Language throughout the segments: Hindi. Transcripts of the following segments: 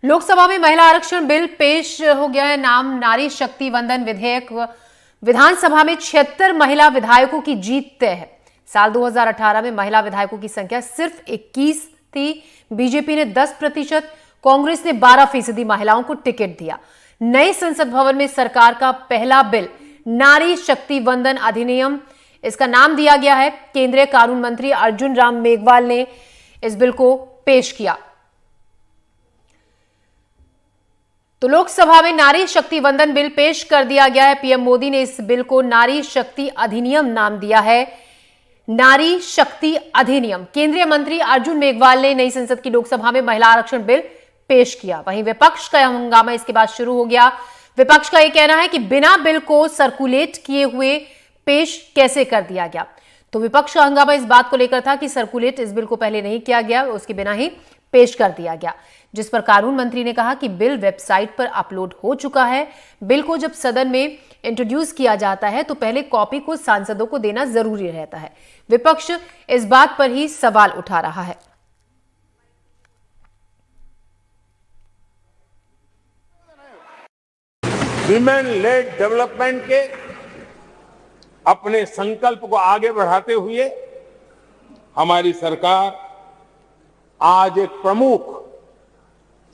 लोकसभा में महिला आरक्षण बिल पेश हो गया है। नाम नारी शक्ति वंदन विधेयक। विधानसभा में 76 महिला विधायकों की जीत तय है। साल 2018 में महिला विधायकों की संख्या सिर्फ 21 थी। बीजेपी ने 10%, कांग्रेस ने 12% महिलाओं को टिकट दिया। नए संसद भवन में सरकार का पहला बिल नारी शक्ति वंदन अधिनियम, इसका नाम दिया गया है। केंद्रीय कानून मंत्री अर्जुन राम मेघवाल ने इस बिल को पेश किया। तो लोकसभा में नारी शक्ति वंदन बिल पेश कर दिया गया है। पीएम मोदी ने इस बिल को नारी शक्ति अधिनियम नाम दिया है। नारी शक्ति अधिनियम। केंद्रीय मंत्री अर्जुन मेघवाल ने नई संसद की लोकसभा में महिला आरक्षण बिल पेश किया। वहीं विपक्ष का हंगामा इसके बाद शुरू हो गया। विपक्ष का यह कहना है कि बिना बिल को सर्कुलेट किए हुए पेश कैसे कर दिया गया। तो विपक्ष का हंगामा इस बात को लेकर था कि सर्कुलेट इस बिल को पहले नहीं किया गया, उसके बिना ही पेश कर दिया गया, जिस पर कानून मंत्री ने कहा कि बिल वेबसाइट पर अपलोड हो चुका है। बिल को जब सदन में इंट्रोड्यूस किया जाता है तो पहले कॉपी को सांसदों को देना जरूरी रहता है। विपक्ष इस बात पर ही सवाल उठा रहा है। विमेन लेड डेवलपमेंट के अपने संकल्प को आगे बढ़ाते हुए हमारी सरकार आज एक प्रमुख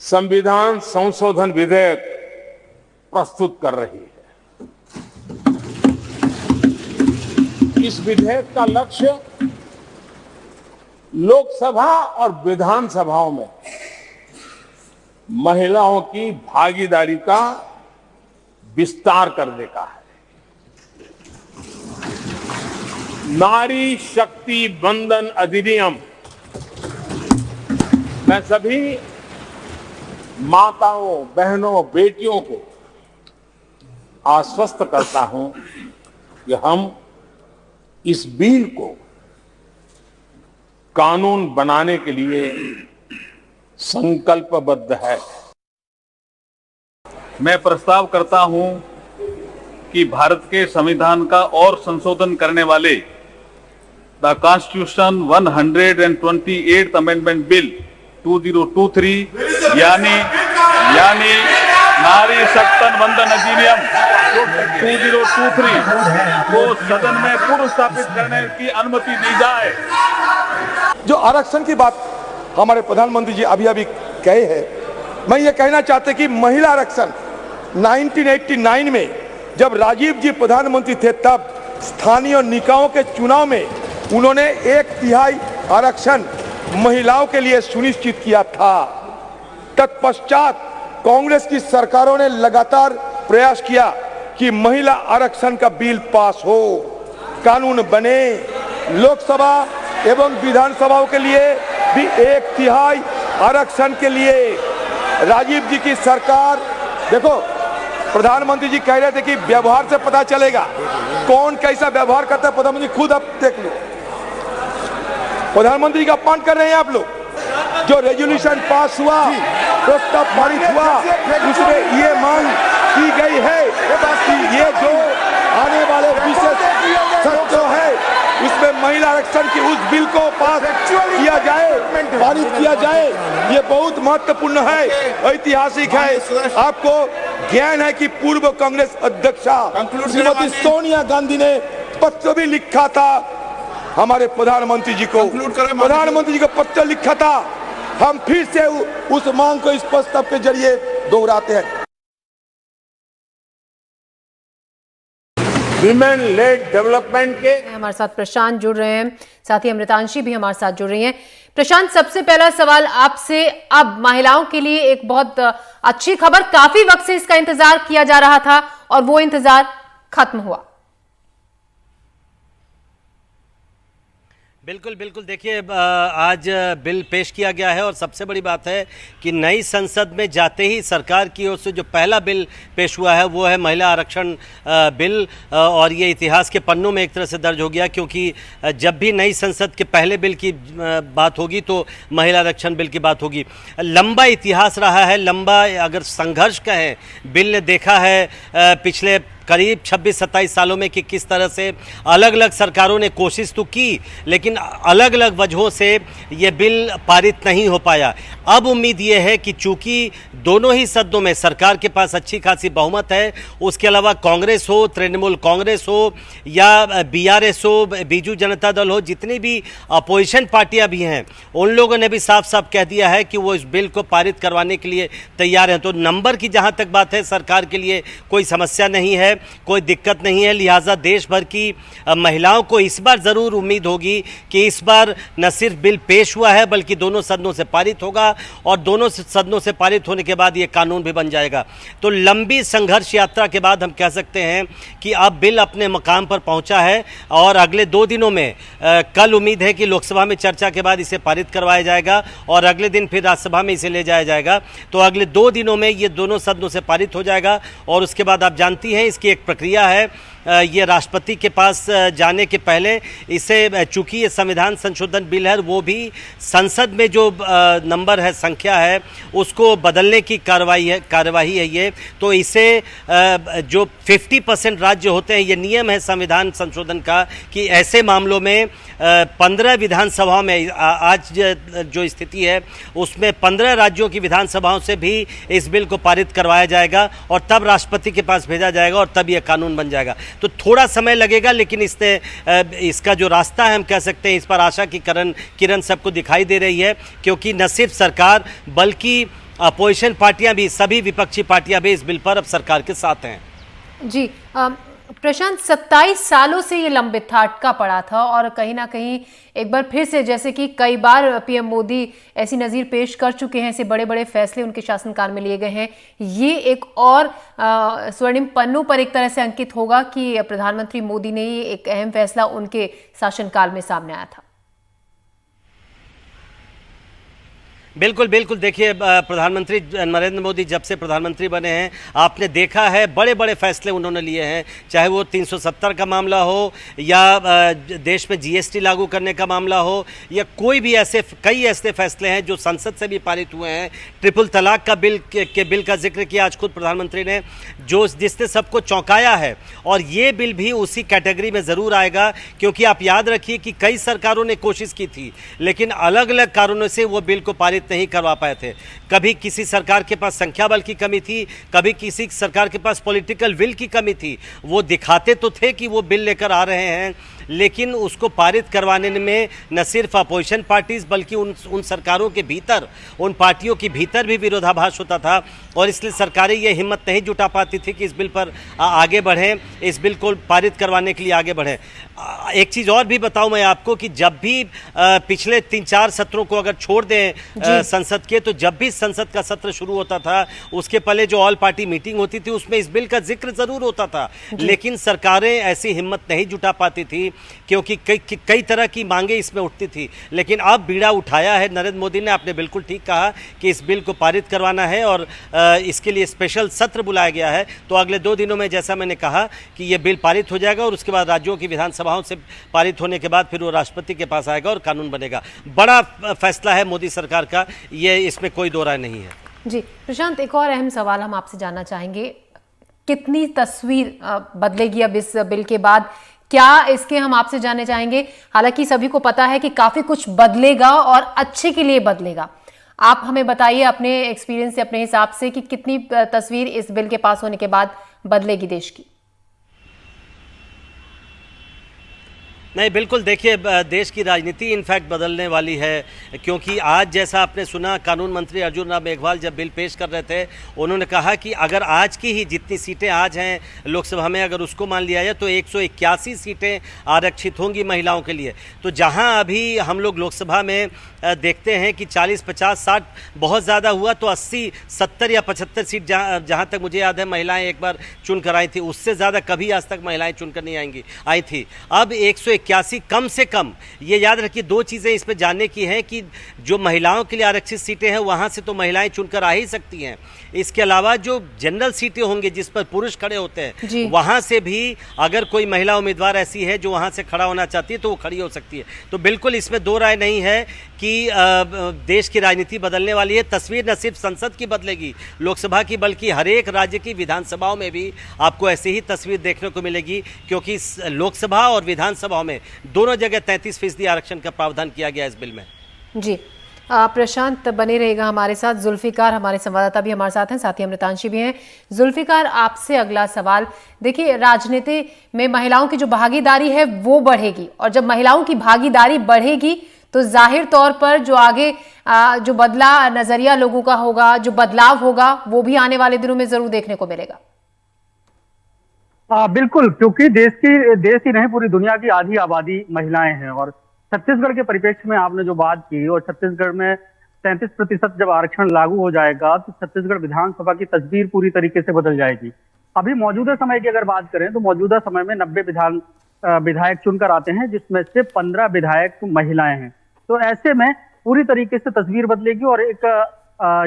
संविधान संशोधन विधेयक प्रस्तुत कर रही है। इस विधेयक का लक्ष्य लोकसभा और विधानसभाओं में महिलाओं की भागीदारी का विस्तार करने का है। नारी शक्ति वंदन अधिनियम मैं सभी माताओं, बहनों, बेटियों को आश्वस्त करता हूं कि हम इस बिल को कानून बनाने के लिए संकल्पबद्ध है। मैं प्रस्ताव करता हूं कि भारत के संविधान का और संशोधन करने वाले the constitution 128th amendment bill 2023 यानी नारी शक्ति वंदन अधिनियम 2023 को सदन में पुनर्स्थापित करने की अनुमति दी जाए। जो आरक्षण की बात हमारे प्रधानमंत्री जी अभी कहे हैं, मैं ये कहना चाहते कि महिला आरक्षण 1989 में जब राजीव जी प्रधानमंत्री थे तब स्थानीय निकायों के चुनाव में उन्होंने 1/3 आरक्षण महिलाओं के लिए सुनिश्चित किया था। तत्पश्चात कांग्रेस की सरकारों ने लगातार प्रयास किया कि महिला आरक्षण का बिल पास हो, कानून बने। लोकसभा एवं विधानसभाओं के लिए भी 1/3 आरक्षण के लिए राजीव जी की सरकार, देखो प्रधानमंत्री जी कह रहे थे कि व्यवहार से पता चलेगा कौन कैसा व्यवहार करता है। प्रधानमंत्री खुद अब देख लो, प्रधानमंत्री का अपमान कर रहे हैं आप लोग। जो रेजोल्यूशन पास हुआ, प्रस्ताव पारित हुआ, उसमें ये मांग की गई है कि ये जो आने वाले विशेष सत्र है उसमें महिला आरक्षण की उस बिल को पास किया जाए, पारित किया जाए। ये बहुत महत्वपूर्ण है, ऐतिहासिक है। आपको ज्ञान है कि पूर्व कांग्रेस अध्यक्षा श्रीमती सोनिया गांधी ने पत्र भी लिखा था हमारे प्रधानमंत्री जी को। प्रधानमंत्री जी को पत्र लिखा था। हम फिर से उस मांग को इस प्रस्ताव के जरिए दोहराते हैं। विमेन लेड डेवलपमेंट के हमारे साथ प्रशांत जुड़ रहे हैं, साथ ही अमृतांशी भी हमारे साथ जुड़ रही हैं। प्रशांत, सबसे पहला सवाल आपसे, अब महिलाओं के लिए एक बहुत अच्छी खबर, काफी वक्त से इसका इंतजार किया जा रहा था और वो इंतजार खत्म हुआ। बिल्कुल बिल्कुल, देखिए आज बिल पेश किया गया है और सबसे बड़ी बात है कि नई संसद में जाते ही सरकार की ओर से जो पहला बिल पेश हुआ है वो है महिला आरक्षण बिल। और ये इतिहास के पन्नों में एक तरह से दर्ज हो गया, क्योंकि जब भी नई संसद के पहले बिल की बात होगी तो महिला आरक्षण बिल की बात होगी। लंबा इतिहास रहा है, लंबा अगर संघर्ष कहें, बिल ने देखा है पिछले करीब 26-27 सालों में कि किस तरह से अलग अलग सरकारों ने कोशिश तो की, लेकिन अलग अलग वजहों से ये बिल पारित नहीं हो पाया। अब उम्मीद ये है कि चूंकि दोनों ही सदनों में सरकार के पास अच्छी खासी बहुमत है, उसके अलावा कांग्रेस हो, तृणमूल कांग्रेस हो या बीआरएस हो, बीजू जनता दल हो, जितनी भी अपोजिशन पार्टियां भी हैं, उन लोगों ने भी साफ साफ कह दिया है कि वो इस बिल को पारित करवाने के लिए तैयार हैं। तो नंबर की जहां तक बात है, सरकार के लिए कोई समस्या नहीं है, कोई दिक्कत नहीं है। लिहाजा देश भर की महिलाओं को इस बार ज़रूर उम्मीद होगी कि इस बार न सिर्फ बिल पेश हुआ है बल्कि दोनों सदनों से पारित होगा और दोनों सदनों से पारित होने के बाद ये कानून भी बन जाएगा। तो लंबी संघर्ष यात्रा के बाद हम कह सकते हैं कि अब बिल अपने मकाम पर पहुंचा है और अगले 2 दिनों में कल उम्मीद है कि लोकसभा में चर्चा के बाद इसे पारित करवाया जाएगा और अगले दिन फिर राज्यसभा में इसे ले जाया जाएगा। तो अगले 2 दिनों में ये दोनों सदनों से पारित हो जाएगा और उसके बाद आप जानती हैं इसकी एक प्रक्रिया है। ये राष्ट्रपति के पास जाने के पहले इसे, चूंकि ये संविधान संशोधन बिल है, वो भी संसद में जो नंबर है, संख्या है, उसको बदलने की कार्यवाही है ये। तो इसे जो 50% राज्य होते हैं, ये नियम है संविधान संशोधन का कि ऐसे मामलों में 15 विधानसभाओं में, आज जो स्थिति है उसमें 15 राज्यों की विधानसभाओं से भी इस बिल को पारित करवाया जाएगा और तब राष्ट्रपति के पास भेजा जाएगा और तब यह कानून बन जाएगा। तो थोड़ा समय लगेगा, लेकिन इसका जो रास्ता है, हम कह सकते हैं इस पर आशा की किरण सबको दिखाई दे रही है, क्योंकि न सिर्फ सरकार बल्कि अपोजिशन पार्टियां भी, सभी विपक्षी पार्टियां भी इस बिल पर अब सरकार के साथ हैं। जी प्रशांत, 27 सालों से ये लंबित था, अटका पड़ा था और कहीं ना कहीं एक बार फिर से, जैसे कि कई बार पीएम मोदी ऐसी नज़ीर पेश कर चुके हैं, ऐसे बड़े बड़े फैसले उनके शासनकाल में लिए गए हैं, ये एक और स्वर्णिम पन्नों पर एक तरह से अंकित होगा कि प्रधानमंत्री मोदी ने एक अहम फैसला उनके शासनकाल में सामने आया था। बिल्कुल बिल्कुल, देखिए प्रधानमंत्री नरेंद्र मोदी जब से प्रधानमंत्री बने हैं, आपने देखा है बड़े बड़े फैसले उन्होंने लिए हैं, चाहे वो 370 का मामला हो या देश में जीएसटी लागू करने का मामला हो या कोई भी कई ऐसे फैसले हैं जो संसद से भी पारित हुए हैं। ट्रिपल तलाक का बिल का जिक्र किया आज खुद प्रधानमंत्री ने, जिसने सबको चौंकाया है, और ये बिल भी उसी कैटेगरी में ज़रूर आएगा, क्योंकि आप याद रखिए कि कई सरकारों ने कोशिश की थी, लेकिन अलग अलग कारणों से वो बिल को पारित नहीं करवा पाए थे। कभी किसी सरकार के पास संख्या बल की कमी थी, कभी किसी सरकार के पास पॉलिटिकल विल की कमी थी। वो दिखाते तो थे कि वो बिल लेकर आ रहे हैं, लेकिन उसको पारित करवाने में न सिर्फ अपोजिशन पार्टीज बल्कि उन सरकारों के भीतर, उन पार्टियों के भीतर भी विरोधाभास होता था और इसलिए सरकारें ये हिम्मत नहीं जुटा पाती थी कि इस बिल पर आगे बढ़ें, इस बिल को पारित करवाने के लिए आगे बढ़ें। एक चीज़ और भी बताऊं मैं आपको कि जब भी पिछले 3-4 सत्रों को अगर छोड़ दें संसद के, तो जब भी संसद का सत्र शुरू होता था उसके पहले जो ऑल पार्टी मीटिंग होती थी उसमें इस बिल का जिक्र जरूर होता था, लेकिन सरकारें ऐसी हिम्मत नहीं जुटा पाती थी क्योंकि कई तरह की मांगे इसमें उठती थी। लेकिन अब बीड़ा उठाया है नरेंद्र मोदी ने, आपने बिल्कुल ठीक कहा कि इस बिल को पारित करवाना है और इसके लिए स्पेशल सत्र बुलाया गया है। तो अगले 2 दिनों में, जैसा मैंने कहा, कि ये बिल पारित हो जाएगा और उसके बाद राज्यों की विधानसभाओं से पारित होने के बाद फिर वो राष्ट्रपति के पास आएगा और कानून बनेगा। बड़ा फैसला है मोदी सरकार का, ये इसमें कोई दो राय नहीं है। जी प्रशांत, एक और अहम सवाल हम आपसे जानना चाहेंगे, कितनी तस्वीर बदलेगी अब इस बिल के बाद, क्या इसके हम आपसे जानने चाहेंगे। हालांकि सभी को पता है कि काफी कुछ बदलेगा और अच्छे के लिए बदलेगा। आप हमें बताइए अपने एक्सपीरियंस से, अपने हिसाब से, कि कितनी तस्वीर इस बिल के पास होने के बाद बदलेगी देश की। नहीं, बिल्कुल, देखिए देश की राजनीति इनफैक्ट बदलने वाली है, क्योंकि आज जैसा आपने सुना, कानून मंत्री अर्जुन राम मेघवाल जब बिल पेश कर रहे थे, उन्होंने कहा कि अगर आज की ही जितनी सीटें आज हैं लोकसभा में, अगर उसको मान लिया जाए तो 181 सीटें आरक्षित होंगी महिलाओं के लिए। तो जहां अभी हम लोग लोकसभा में देखते हैं कि 40, 50, 60 बहुत ज़्यादा हुआ, तो 80, 70 या 75 सीट जहाँ तक मुझे याद है महिलाएं एक बार चुन कर आई थी, उससे ज़्यादा कभी आज तक महिलाएं चुनकर नहीं आई थी। अब 181 कम से कम, ये याद रखिए, 2 चीज़ें इसमें जानने की हैं कि जो महिलाओं के लिए आरक्षित सीटें हैं वहाँ से तो महिलाएं चुनकर आ ही सकती हैं, इसके अलावा जो जनरल सीटें होंगी जिस पर पुरुष खड़े होते हैं, वहाँ से भी अगर कोई महिला उम्मीदवार ऐसी है जो वहाँ से खड़ा होना चाहती है तो वो खड़ी हो सकती है। तो बिल्कुल इसमें 2 राय नहीं है कि देश की राजनीति बदलने वाली है। तस्वीर न सिर्फ संसद की बदलेगी, लोकसभा की, बल्कि हर एक राज्य की विधानसभाओं में भी आपको ऐसी ही तस्वीर देखने को मिलेगी, क्योंकि लोकसभा और विधानसभाओं में दोनों जगह 33% आरक्षण का प्रावधान किया गया इस बिल में। जी, प्रशांत बने रहेगा हमारे साथ। जुल्फिकार हमारे संवाददाता भी हमारे साथ हैं, साथ ही अमृतांशी भी हैं। जुल्फिकार, आपसे अगला सवाल। देखिए, राजनीति में महिलाओं की जो भागीदारी है वो बढ़ेगी, और जब महिलाओं की भागीदारी बढ़ेगी तो जाहिर तौर पर जो आगे जो बदला नजरिया लोगों का होगा, जो बदलाव होगा, वो भी आने वाले दिनों में जरूर देखने को मिलेगा। बिल्कुल, क्योंकि देश ही नहीं पूरी दुनिया की आधी आबादी महिलाएं हैं, और छत्तीसगढ़ के परिप्रेक्ष्य में आपने जो बात की, और छत्तीसगढ़ में 33% जब आरक्षण लागू हो जाएगा तो छत्तीसगढ़ विधानसभा की तस्वीर पूरी तरीके से बदल जाएगी। अभी मौजूदा समय की अगर बात करें तो मौजूदा समय में 90 विधायक चुनकर आते हैं, जिसमें से 15 विधायक महिलाएं हैं। तो ऐसे में पूरी तरीके से तस्वीर बदलेगी, और एक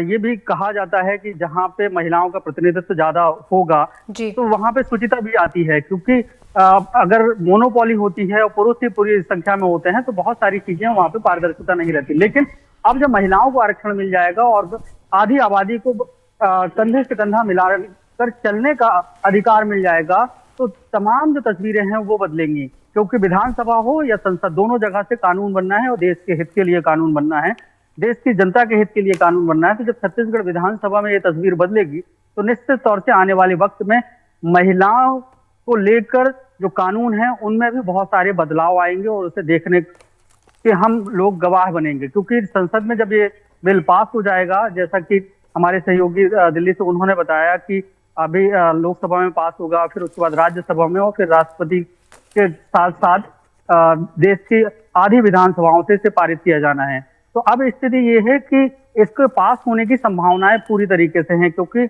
ये भी कहा जाता है कि जहां पे महिलाओं का प्रतिनिधित्व ज्यादा होगा तो वहां पे सुचिता भी आती है, क्योंकि अगर मोनोपोली होती है और पुरुष ही पूरी संख्या में होते हैं तो बहुत सारी चीजें वहां पे पारदर्शिता नहीं रहती। लेकिन अब जब महिलाओं को आरक्षण मिल जाएगा और आधी आबादी को कंधे से कंधा मिलाकर चलने का अधिकार मिल जाएगा, तो तमाम जो तस्वीरें हैं वो बदलेंगी, क्योंकि विधानसभा हो या संसद, दोनों जगह से कानून बनना है और देश के हित के लिए कानून बनना है, देश की जनता के हित के लिए कानून बनना है। तो जब छत्तीसगढ़ विधानसभा में ये तस्वीर बदलेगी तो निश्चित तौर से आने वाले वक्त में महिलाओं को लेकर जो कानून है उनमें भी बहुत सारे बदलाव आएंगे, और उसे देखने के हम लोग गवाह बनेंगे। क्योंकि संसद में जब ये बिल पास हो जाएगा, जैसा कि हमारे सहयोगी दिल्ली से उन्होंने बताया कि अभी लोकसभा में पास होगा, फिर उसके बाद राज्यसभा में, और फिर राष्ट्रपति के साथ साथ देश की आधी विधानसभाओं से इसे पारित किया जाना है। तो अब स्थिति ये है कि इसके पास होने की संभावनाएं पूरी तरीके से हैं, क्योंकि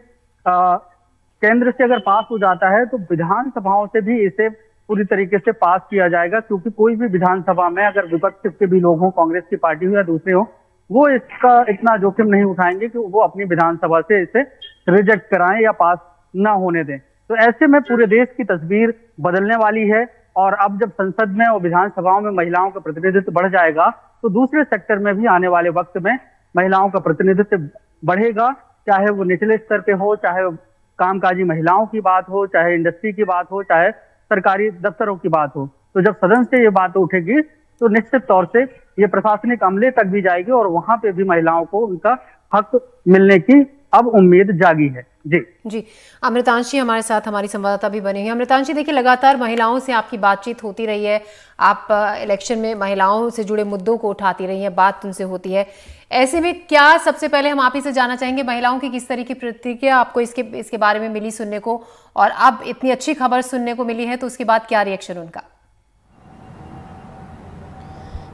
केंद्र से अगर पास हो जाता है तो विधानसभाओं से भी इसे पूरी तरीके से पास किया जाएगा, क्योंकि कोई भी विधानसभा में अगर विपक्ष के भी लोग हों, कांग्रेस की पार्टी हो या दूसरे हो, वो इसका इतना जोखिम नहीं उठाएंगे कि वो अपनी विधानसभा से इसे रिजेक्ट कराएं या पास ना होने दें। तो ऐसे में पूरे देश की तस्वीर बदलने वाली है, और अब जब संसद में और विधानसभाओं में महिलाओं का प्रतिनिधित्व बढ़ जाएगा तो दूसरे सेक्टर में भी आने वाले वक्त में महिलाओं का प्रतिनिधित्व बढ़ेगा, चाहे वो निचले स्तर पे हो, चाहे कामकाजी महिलाओं की बात हो, चाहे इंडस्ट्री की बात हो, चाहे सरकारी दफ्तरों की बात हो। तो जब सदन से ये बात उठेगी तो निश्चित तौर से ये प्रशासनिक अमले तक भी जाएगी, और वहां पे भी महिलाओं को उनका हक मिलने की अब उम्मीद जागी है। जी, अमृतांशी हमारे साथ, हमारी संवाददाता भी बने हैं। अमृतांशी, देखिए, लगातार महिलाओं से आपकी बातचीत होती रही है, आप इलेक्शन में महिलाओं से जुड़े मुद्दों को उठाती रही हैं, बात उनसे होती है। ऐसे में क्या, सबसे पहले हम आप ही से जानना चाहेंगे, महिलाओं की किस तरह की प्रतिक्रिया आपको इसके बारे में मिली सुनने को, और अब इतनी अच्छी खबर सुनने को मिली है तो उसके बाद क्या रिएक्शन उनका?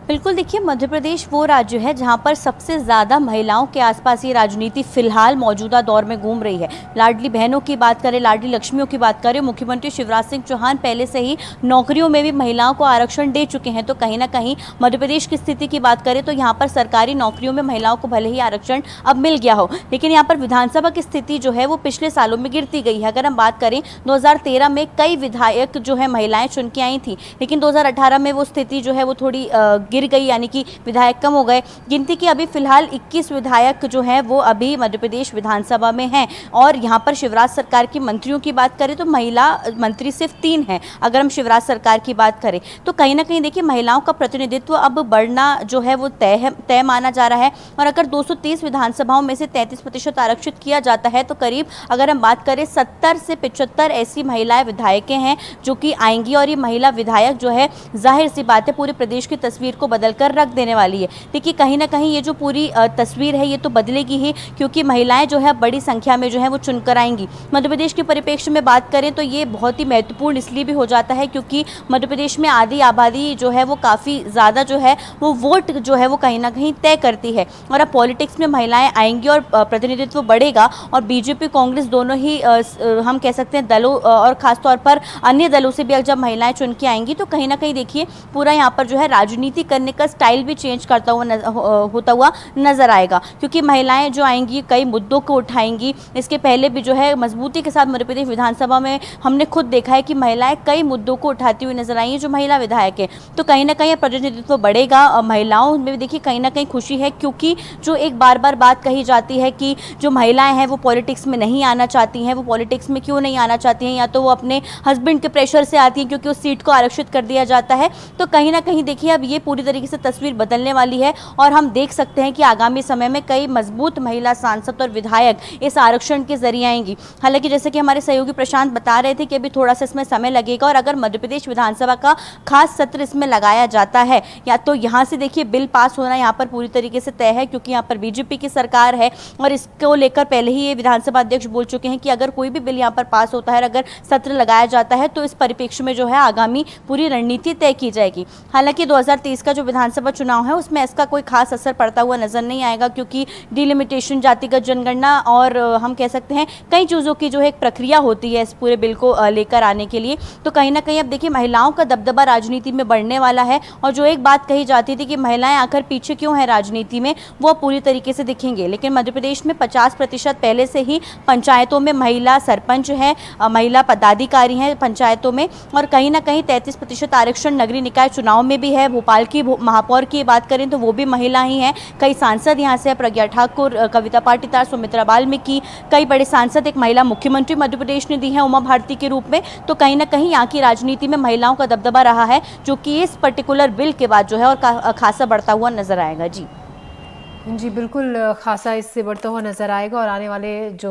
बिल्कुल, देखिए, मध्य प्रदेश वो राज्य है जहां पर सबसे ज़्यादा महिलाओं के आसपास ये राजनीति फिलहाल मौजूदा दौर में घूम रही है। लाडली बहनों की बात करें, लाडली लक्ष्मियों की बात करें, मुख्यमंत्री शिवराज सिंह चौहान पहले से ही नौकरियों में भी महिलाओं को आरक्षण दे चुके हैं। तो कहीं ना कहीं मध्य प्रदेश की स्थिति की बात करें तो यहाँ पर सरकारी नौकरियों में महिलाओं को भले ही आरक्षण अब मिल गया हो, लेकिन यहाँ पर विधानसभा की स्थिति जो है वो पिछले सालों में गिरती गई है। अगर हम बात करें 2013 में कई विधायक जो है महिलाएं चुन के आई थी, लेकिन 2018 में वो स्थिति जो है वो थोड़ी गिर गई, यानी कि विधायक कम हो गए। गिनती की अभी फिलहाल 21 विधायक जो हैं वो अभी मध्य प्रदेश विधानसभा में हैं, और यहाँ पर शिवराज सरकार की मंत्रियों की बात करें तो महिला मंत्री सिर्फ 3 हैं। अगर हम शिवराज सरकार की बात करें तो कहीं ना कहीं देखिए महिलाओं का प्रतिनिधित्व अब बढ़ना जो है वो तय माना जा रहा है। और अगर 230 विधानसभाओं में से 33% आरक्षित किया जाता है तो करीब अगर हम बात करें 70 से 75 ऐसी महिलाएं विधायकें हैं जो कि आएंगी, और ये महिला विधायक जो है जाहिर सी बात है पूरे प्रदेश की तस्वीर को बदल कर रख देने वाली है। देखिए, कहीं ना कहीं ये जो पूरी तस्वीर है ये तो बदलेगी ही, क्योंकि महिलाएं जो है बड़ी संख्या में जो है वो चुनकर आएंगी। मध्य प्रदेश के परिप्रेक्ष्य में बात करें तो ये बहुत ही महत्वपूर्ण इसलिए भी हो जाता है क्योंकि मध्य प्रदेश में आधी आबादी जो है वो काफ़ी ज़्यादा जो है वो वोट जो है वो कहीं ना कहीं तय करती है। और अब पॉलिटिक्स में महिलाएं आएंगी और प्रतिनिधित्व बढ़ेगा, और बीजेपी कांग्रेस दोनों ही हम कह सकते हैं दलों और ख़ासतौर पर अन्य दलों से भी जब महिलाएं चुन के आएंगी तो कहीं ना कहीं देखिए पूरा यहाँ पर जो है राजनीति करने का स्टाइल भी चेंज करता हुआ होता हुआ नजर आएगा, क्योंकि महिलाएं जो आएंगी कई मुद्दों को उठाएंगी। इसके पहले भी जो है मजबूती के साथ मध्य प्रदेश विधानसभा में हमने खुद देखा है कि महिलाएं कई मुद्दों को उठाती हुई नजर आई हैं जो महिला विधायक है। तो कहीं ना कहीं प्रतिनिधित्व बढ़ेगा, महिलाओं में भी देखिए कहीं ना कहीं खुशी है, क्योंकि जो एक बार बार बात कही जाती है कि जो महिलाएं हैं वो पॉलिटिक्स में नहीं आना चाहती हैं। वो पॉलिटिक्स में क्यों नहीं आना चाहती हैं? या तो वो अपने हस्बैंड के प्रेशर से आती हैं क्योंकि उस सीट को आरक्षित कर दिया जाता है। तो कहीं ना कहीं देखिए अब ये पूरी तरीके से तस्वीर बदलने वाली है और हम देख सकते हैं कि आगामी समय में कई मजबूत महिला सांसद और विधायक इस आरक्षण के जरिए आएंगी। हालांकि जैसे कि हमारे सहयोगी प्रशांत बता रहे थे कि अभी थोड़ा सा इसमें समय लगेगा, और अगर मध्य प्रदेश विधानसभा का खास सत्र इसमें लगाया जाता है या तो यहाँ से देखिए बिल पास होना यहाँ पर पूरी तरीके से तय है, क्योंकि यहाँ पर बीजेपी की सरकार है और इसको लेकर पहले ही ये विधानसभा अध्यक्ष बोल चुके हैं कि अगर कोई भी बिल यहाँ पर पास होता है, अगर सत्र लगाया जाता है तो इस परिप्रेक्ष्य में जो है आगामी पूरी रणनीति तय की जाएगी। हालांकि 2023 का जो विधानसभा चुनाव है उसमें इसका कोई खास असर पड़ता हुआ नजर नहीं आएगा, क्योंकि डिलिमिटेशन, जातिगत जनगणना और हम कह सकते हैं कई चीज़ों की जो है एक प्रक्रिया होती है इस पूरे बिल को लेकर आने के लिए। तो कहीं ना कहीं अब देखिए महिलाओं का दबदबा राजनीति में बढ़ने वाला है, और जो एक बात कही जाती थी कि महिलाएं आकर पीछे क्यों हैं राजनीति में, वो पूरी तरीके से दिखेंगे। लेकिन मध्य प्रदेश में 50% पहले से ही पंचायतों में महिला सरपंच हैं, महिला पदाधिकारी हैं पंचायतों में, और कहीं ना कहीं 33% आरक्षण नगरीय निकाय चुनाव में भी है। भोपाल की महापौर की बात करें तो वो भी महिला ही हैं। कई सांसद यहाँ से, प्रज्ञा ठाकुर, कविता पाटीदार, सुमित्रा बाल्मीकि, कई बड़े सांसद, एक महिला मुख्यमंत्री मध्य प्रदेश ने दी है उमा भारती के रूप में। तो कहीं ना कहीं यहाँ की राजनीति में महिलाओं का दबदबा रहा है, जो कि इस पर्टिकुलर बिल के बाद जो है और खासा बढ़ता हुआ नजर आएगा। जी बिल्कुल, खासा इससे बढ़ता हुआ नज़र आएगा, और आने वाले जो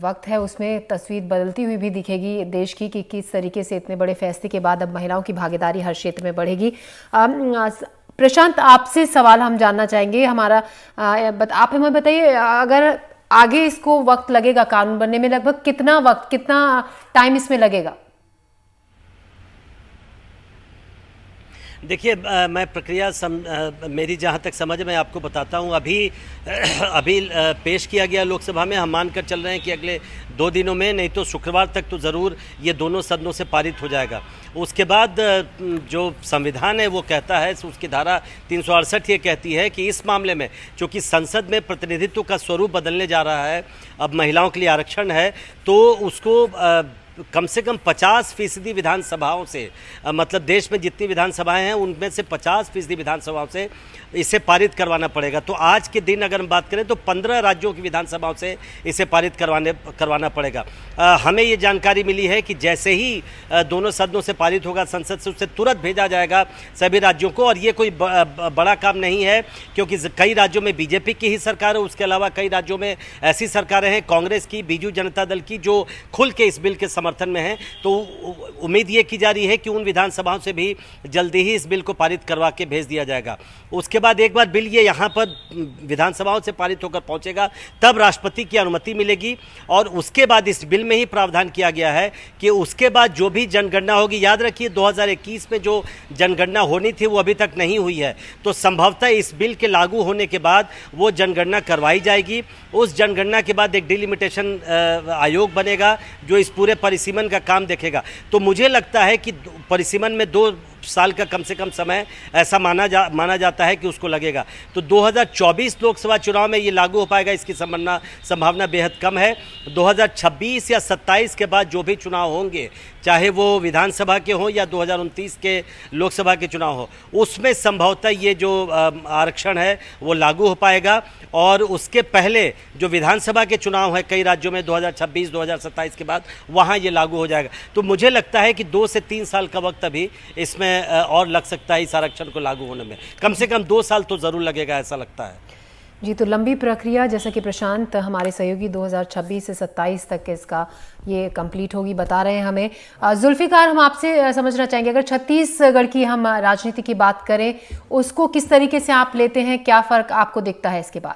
वक्त है उसमें तस्वीर बदलती हुई भी दिखेगी देश की कि किस तरीके से इतने बड़े फैसले के बाद अब महिलाओं की भागीदारी हर क्षेत्र में बढ़ेगी। प्रशांत, आपसे सवाल हम जानना चाहेंगे। आप हमें बताइए, अगर आगे इसको वक्त लगेगा कानून बनने में, लगभग कितना टाइम इसमें लगेगा? देखिए, मैं प्रक्रिया मेरी जहाँ तक समझ में आपको बताता हूँ। अभी पेश किया गया लोकसभा में, हम मानकर चल रहे हैं कि अगले 2 दिनों में, नहीं तो शुक्रवार तक तो ज़रूर ये दोनों सदनों से पारित हो जाएगा। उसके बाद जो संविधान है वो कहता है, उसकी धारा 368 ये कहती है कि इस मामले में चूँकि संसद में प्रतिनिधित्व का स्वरूप बदलने जा रहा है, अब महिलाओं के लिए आरक्षण है, तो उसको कम से कम 50% विधानसभाओं से, मतलब देश में जितनी विधानसभाएं हैं उनमें से 50% विधानसभाओं से इसे पारित करवाना पड़ेगा। तो आज के दिन अगर हम बात करें तो 15 राज्यों की विधानसभाओं से इसे पारित करवाना पड़ेगा। हमें ये जानकारी मिली है कि जैसे ही दोनों सदनों से पारित होगा संसद से, उससे तुरंत भेजा जाएगा सभी राज्यों को। और ये कोई बड़ा काम नहीं है, क्योंकि कई राज्यों में बीजेपी की ही सरकार है, उसके अलावा कई राज्यों में ऐसी सरकारें हैं, कांग्रेस की, बीजू जनता दल की, जो खुल के इस बिल के समर्थन में हैं। तो उम्मीद ये की जा रही है कि उन विधानसभाओं से भी जल्दी ही इस बिल को पारित करवा के भेज दिया जाएगा। उसके बाद एक बार बिल ये यहाँ पर विधानसभाओं से पारित होकर पहुँचेगा, तब राष्ट्रपति की अनुमति मिलेगी, और उसके बाद इस बिल में ही प्रावधान किया गया है कि उसके बाद जो भी जनगणना होगी, याद रखिए 2021 में जो जनगणना होनी थी वो अभी तक नहीं हुई है, तो संभवतः इस बिल के लागू होने के बाद वो जनगणना करवाई जाएगी। उस जनगणना के बाद एक डिलिमिटेशन आयोग बनेगा जो इस पूरे परिसीमन का काम देखेगा। तो मुझे लगता है कि परिसीमन में 2 साल का कम से कम समय ऐसा माना जाता है कि उसको लगेगा। तो 2024 लोकसभा चुनाव में ये लागू हो पाएगा, इसकी संभावना बेहद कम है। 2026 या 27 के बाद जो भी चुनाव होंगे, चाहे वो विधानसभा के हों या 2029 के लोकसभा के चुनाव हो, उसमें संभवतः ये जो आरक्षण है वो लागू हो पाएगा। और उसके पहले जो विधानसभा के चुनाव है कई राज्यों में 2026 2027 के बाद, वहाँ ये लागू हो जाएगा। तो मुझे लगता है कि 2 से 3 साल का वक्त अभी इसमें और लग सकता है इस आरक्षण को लागू होने में। कम से कम 2 साल तो ज़रूर लगेगा, ऐसा लगता है। जी, तो लंबी प्रक्रिया, जैसा कि प्रशांत हमारे सहयोगी 2026 से 27 तक इसका ये कंप्लीट होगी बता रहे हैं हमें। जुल्फिकार, हम आपसे समझना चाहेंगे, अगर छत्तीसगढ़ की हम राजनीति की बात करें, उसको किस तरीके से आप लेते हैं, क्या फ़र्क आपको दिखता है इसके बाद?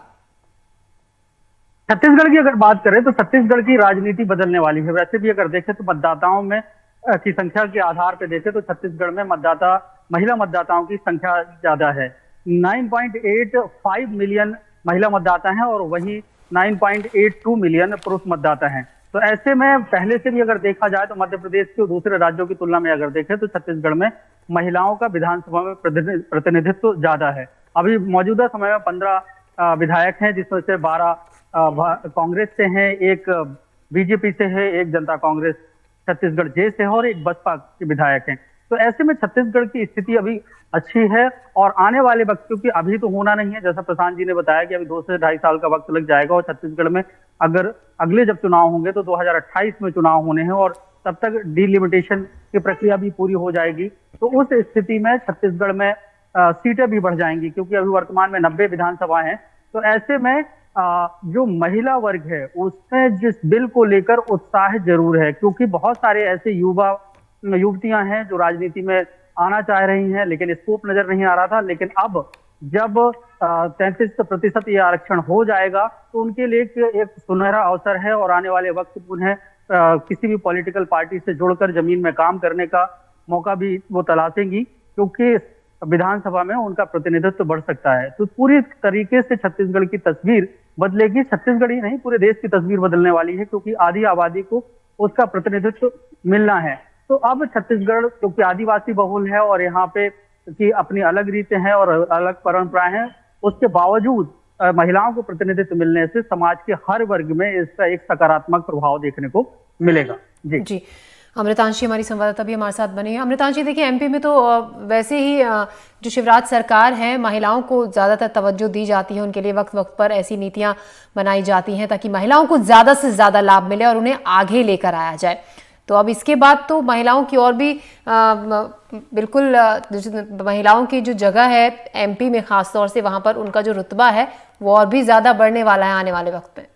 छत्तीसगढ़ की अगर बात करें तो छत्तीसगढ़ की राजनीति बदलने वाली है। वैसे भी अगर देखें तो मतदाताओं में की संख्या के आधार पर देखें तो छत्तीसगढ़ में महिला मतदाताओं की संख्या ज्यादा है। 9.85 मिलियन महिला मतदाता हैं और वहीं 9.82 मिलियन पुरुष मतदाता हैं। तो ऐसे में पहले से भी अगर देखा जाए तो मध्य प्रदेश के दूसरे राज्यों की तुलना में अगर देखें तो छत्तीसगढ़ में महिलाओं का विधानसभा में प्रतिनिधित्व ज्यादा है। अभी मौजूदा समय में 15 विधायक हैं, जिसमें से 12 कांग्रेस से हैं, एक बीजेपी से है, एक जनता कांग्रेस छत्तीसगढ़ जे से है और एक बसपा के विधायक हैं। तो ऐसे में छत्तीसगढ़ की स्थिति अभी अच्छी है और आने वाले वक्त, क्योंकि अभी तो होना नहीं है, जैसा प्रशांत जी ने बताया कि अभी 2 से 2.5 साल का वक्त लग जाएगा और छत्तीसगढ़ में अगर अगले जब चुनाव होंगे तो 2028 में चुनाव होने हैं और तब तक डिलिमिटेशन की प्रक्रिया भी पूरी हो जाएगी। तो उस स्थिति में छत्तीसगढ़ में सीटें भी बढ़ जाएंगी, क्योंकि अभी वर्तमान में 90 विधानसभा हैं। तो ऐसे में जो महिला वर्ग है उसमें जिस बिल को लेकर उत्साह जरूर है, क्योंकि बहुत सारे ऐसे युवतियां हैं जो राजनीति में आना चाह रही हैं, लेकिन स्कोप नजर नहीं आ रहा था। लेकिन अब जब 33% ये आरक्षण हो जाएगा तो उनके लिए एक सुनहरा अवसर है और आने वाले वक्त उन्हें किसी भी पॉलिटिकल पार्टी से जुड़कर जमीन में काम करने का मौका भी वो तलाशेंगी, क्योंकि विधानसभा में उनका प्रतिनिधित्व बढ़ सकता है। तो पूरी तरीके से छत्तीसगढ़ की तस्वीर बदलेगी। छत्तीसगढ़ ही नहीं, पूरे देश की तस्वीर बदलने वाली है, क्योंकि आधी आबादी को उसका प्रतिनिधित्व मिलना है। तो अब छत्तीसगढ़ क्योंकि आदिवासी बहुल है और यहाँ पे की अपनी अलग रीतें हैं और अलग परंपराएं हैं, उसके बावजूद महिलाओं को प्रतिनिधित्व मिलने से समाज के हर वर्ग में इसका एक सकारात्मक प्रभाव देखने को मिलेगा। जी अमृतांशी हमारी संवाददाता भी हमारे साथ बनी है। अमृतांशी, देखिए एमपी में तो वैसे ही जो शिवराज सरकार है, महिलाओं को ज़्यादातर तवज्जो दी जाती है, उनके लिए वक्त वक्त पर ऐसी नीतियां बनाई जाती हैं ताकि महिलाओं को ज़्यादा से ज़्यादा लाभ मिले और उन्हें आगे लेकर आया जाए। तो अब इसके बाद तो महिलाओं की और भी बिल्कुल महिलाओं की जो जगह है एमपी में, ख़ास तौर से वहाँ पर उनका जो रुतबा है वो और भी ज़्यादा बढ़ने वाला है आने वाले वक्त में।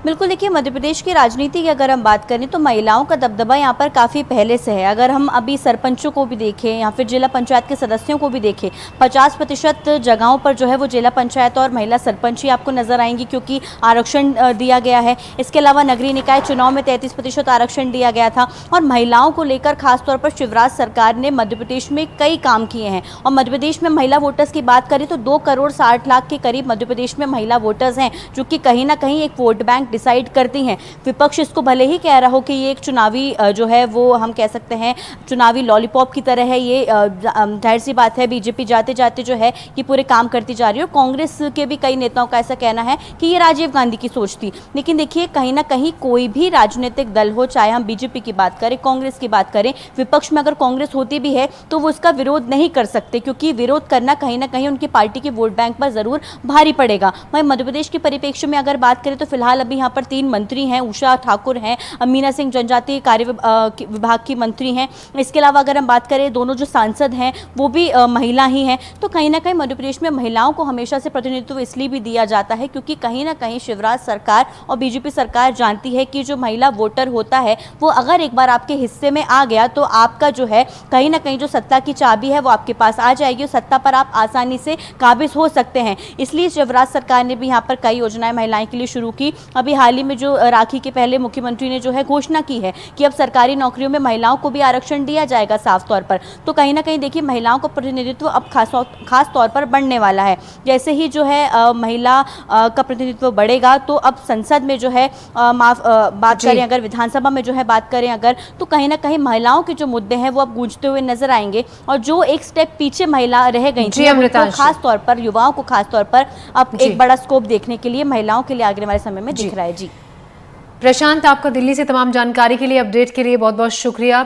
बिल्कुल, देखिए मध्य प्रदेश की राजनीति की अगर हम बात करें तो महिलाओं का दबदबा यहाँ पर काफ़ी पहले से है। अगर हम अभी सरपंचों को भी देखें या फिर जिला पंचायत के सदस्यों को भी देखें, 50% जगहों पर जो है वो जिला पंचायत और महिला सरपंच ही आपको नजर आएंगी, क्योंकि आरक्षण दिया गया है। इसके अलावा नगरीय निकाय चुनाव में 33% आरक्षण दिया गया था और महिलाओं को लेकर खासतौर पर शिवराज सरकार ने मध्य प्रदेश में कई काम किए हैं। और मध्य प्रदेश में महिला वोटर्स की बात करें तो 2 करोड़ 60 लाख के करीब मध्य प्रदेश में महिला वोटर्स हैं, जो कि कहीं ना कहीं एक वोट बैंक डिसाइड करती हैं। विपक्ष इसको भले ही कह रहा हो कि ये एक चुनावी जो है वो हम कह सकते हैं चुनावी लॉलीपॉप की तरह है, ये जाहिर सी बात है बीजेपी जाते जाते जो है ये पूरे काम करती जा रही है। और कांग्रेस के भी कई नेताओं का ऐसा कहना है कि ये राजीव गांधी की सोच थी। लेकिन देखिए कहीं ना कहीं कोई भी राजनीतिक दल हो, चाहे हम बीजेपी की बात करें, कांग्रेस की बात करें, विपक्ष में अगर कांग्रेस होती भी है तो वो उसका विरोध नहीं कर सकते, क्योंकि विरोध करना कहीं ना कहीं उनकी पार्टी के वोट बैंक पर जरूर भारी पड़ेगा। वहीं मध्य प्रदेश के परिप्रेक्ष्य में अगर बात करें तो फिलहाल अभी यहाँ पर 3 मंत्री हैं, उषा ठाकुर हैं, मीना सिंह जनजातीय कार्य विभाग की मंत्री हैं। इसके अलावा अगर हम बात करें दोनों जो सांसद हैं वो भी महिला ही हैं। तो कहीं ना कहीं मध्य प्रदेश में महिलाओं को हमेशा से प्रतिनिधित्व इसलिए भी दिया जाता है क्योंकि कहीं ना कहीं शिवराज सरकार और बीजेपी सरकार जानती है कि जो महिला वोटर होता है वो अगर एक बार आपके हिस्से में आ गया तो आपका जो है कहीं ना कहीं जो सत्ता की चाबी है वो आपके पास आ जाएगी और सत्ता पर आप आसानी से काबिज हो सकते हैं। इसलिए शिवराज सरकार ने भी यहाँ पर कई योजनाएं महिलाएं के लिए शुरू की। अभी हाल ही में जो राखी के पहले मुख्यमंत्री ने जो है घोषणा की है कि अब सरकारी नौकरियों में महिलाओं को भी आरक्षण दिया जाएगा साफ तौर पर। तो कहीं ना कहीं देखिए महिलाओं का प्रतिनिधित्व अब खास तौर पर बढ़ने वाला है। जैसे ही जो है महिला का प्रतिनिधित्व बढ़ेगा तो अब संसद में जो है बात करें, अगर विधानसभा में जो है बात करें अगर, तो कहीं ना कहीं महिलाओं के जो मुद्दे हैं वो अब गूंजते हुए नजर आएंगे। और जो एक स्टेप पीछे महिला रह गई थी, तो खास तौर पर युवाओं को खास तौर पर अब एक बड़ा स्कोप देखने के लिए महिलाओं के लिए आने वाले समय में दिख रहा है। जी प्रशांत, आपका दिल्ली से तमाम जानकारी के लिए, अपडेट के लिए बहुत बहुत शुक्रिया।